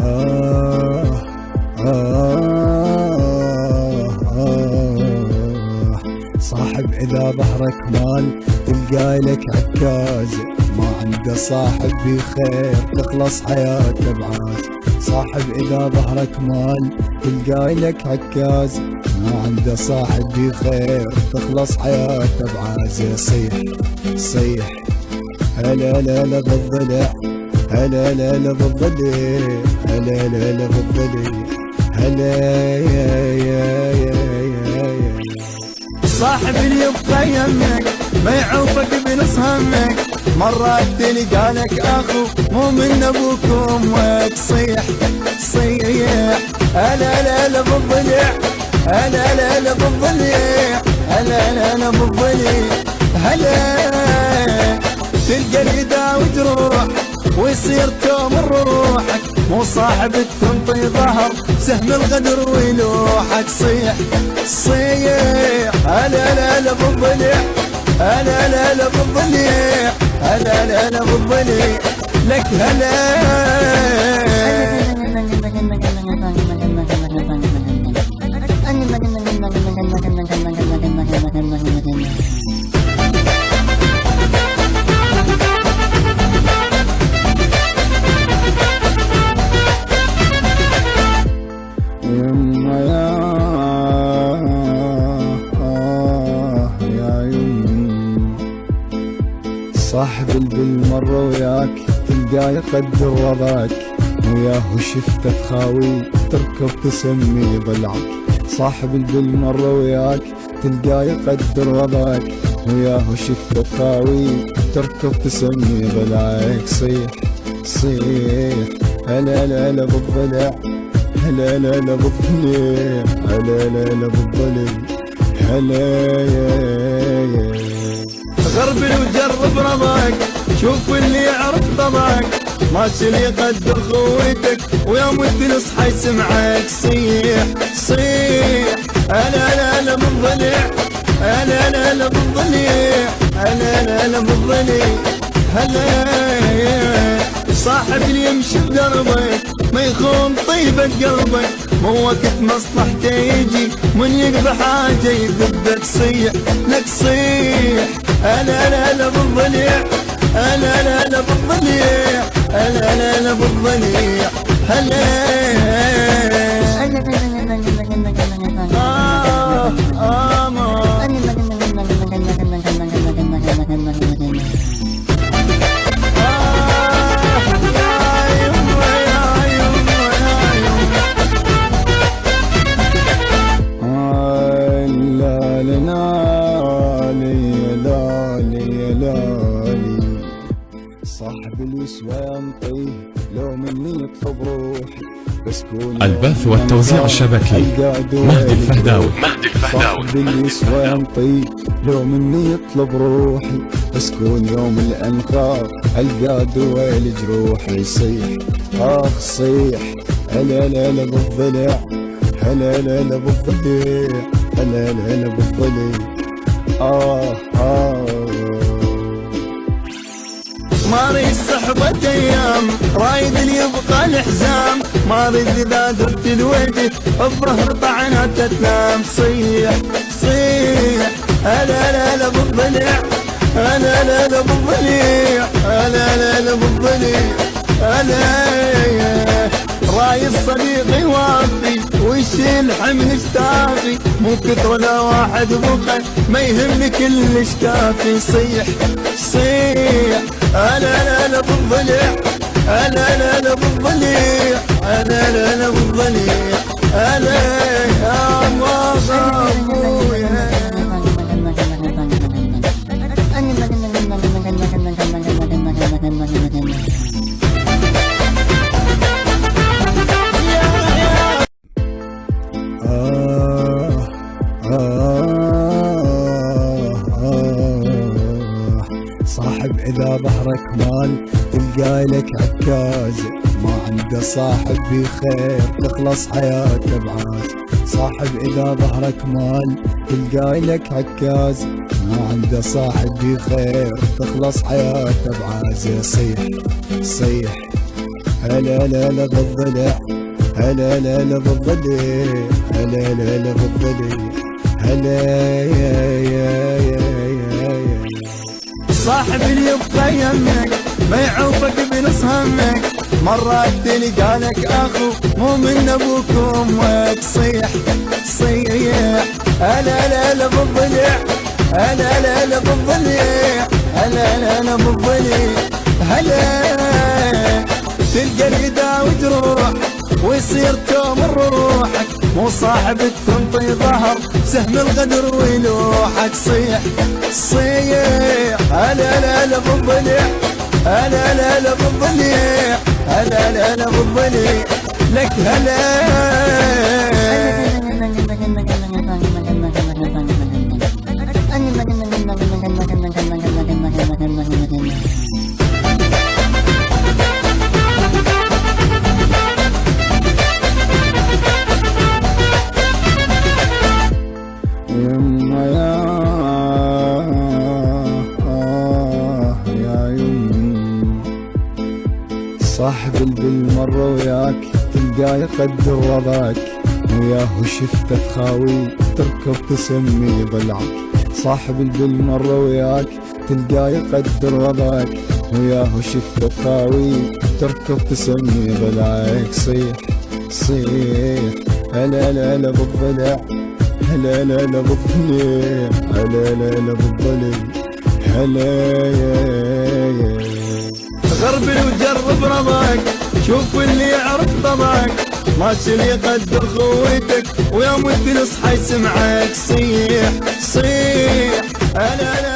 آه صاحب إذا ظهرك مال تلقى لك عكاز، ما عنده صاحب بخير تخلص حياته بعاز. صاحب إذا ظهرك مال تلقى لك عكاز، ما عنده صاحب بخير تخلص حياته بعاز. صيح صيح هلا لا لا بالضلع، هلا لا لا بالضلع، هلا لا لا بالضلع، هلا يا صاحب اللي يبقى يمك ما يعوفك بنص همك، مرات تلقى لك اخو مو من ابوك وامك. صيح صيح هلا لا لا بالضلع، هلا لا لا بالضلع، هلا لا لا بالضلع، هلا تلقى اليدا وتروح ويصير توم روحك، مو صاحب تنطي ظهر سهم الغدر ويلوحك. صيح صيح هلا لا لا بالضلع، هلا لا لا بالضلع، هلا لا لا بالضلع، لك هلا. يما يا يما صاحب بالمرة وياك تلقاه يقدر وضعك، وياه شفته تخاوي تركب تسمي ضلعك. صاحب بالمرة وياك تلقاه يقدر وضعك، وياه شفته تخاوي تركب تسمي ضلعك. صيح صيح هلا لا لا بالضلع، هلا لا لا بالضلع، هلا لا لا بالضلع، هلا يا غربل وجرب رضاك، شوف اللي يعرف طبعك، ماشي اللي يقدر خويتك ويوم تصحى يسمعك. صيح صيح هلا لا لا بالضلع، هلا لا لا بالضلع، هلا لا لا بالضلع، هلا صاحب اللي يمشي بدربك ما يخون طيبة قلبك، مو وقت مصلحته يجي من يقضي حاجة يذبك. صيح لك صيح هلا لا لا بالضلع، هلا لا لا بالضلع، هلا لا لا بالضلع، هلا صاحب اليسوى ينطيه لو مني يطلب روحي، البث والتوزيع الشبكي مهدي الفهداوي. صاحب اليسوى ينطيه لو مني يطلب روحي، بس كون يوم الانخار القى دواء لجروحي. صيح اخ صيح هلا لا لا بالضلع، هلا لا لا بالضلع، هلا لا لا بالضلع. ماري صحبة ايام رايد اللي يبقى الحزام، ما اريد اذا درت الوجه بظهر طعنات تنام. صيح صيح هلا لا لا بالضلع، هلا لا لا بالضلع، هلا لا لا بالضلع، هلا رايد صديقي وافي ويشيل حمل اشتافي، مو كثر لا واحد بخل ما يهمني كلش كافي. صيح صيح هلا لا لا بالضلع، هلا لا لا بالضلع، هلا لا لا بالضلع، هلا يا ابويا. صاحب إذا ظهرك مال تلقى لك عكاز، ما عنده صاحب بخير تخلص حياته بعاز. صاحب إذا ظهرك مال تلقى لك عكاز، ما عنده صاحب بخير تخلص حياته بعاز. صيح صيح هلا لا لا بالضلع، هلا لا لا بالضلع، هلا لا لا بالضلع، هلا يا صاحب اللي يبقى يمك ما يعوفك بنص همك، مرات تلقالك اخو مو من ابوك وامك، صيح صيح هلا لا لا بالضلع، هلا لا لا بالضلع، هلا لا لا بالضلع، هلا تلقى اليدا وجروح ويصير توم روحك، مو صاحب تنطي ظهر سهم الغدر ويلوحك، صيح صيح هلا لا لا بالضلع، هلا لا لا بالضلع، هلا لا لا بالضلع، لك هلا يما يا يما. صاحب بالمرة وياك تلقاه يقدر وضعك، وياه شفته تخاوي تركب تسمي ضلعك، صاحب بالمرة وياك تلقاه يقدر وضعك، وياه شفته تخاوي تركب تسمي ضلعك، صيح صيح هلا لا لا بالضلع، هلا لا لا بالضلع، هلا لا لا بالضلع، هلا يا غربل وجرب رضاك، شوف اللي يعرف طبعك، ماشي اللي يقدر خويتك ويوم تصحى يسمعك، صيح صيح هلا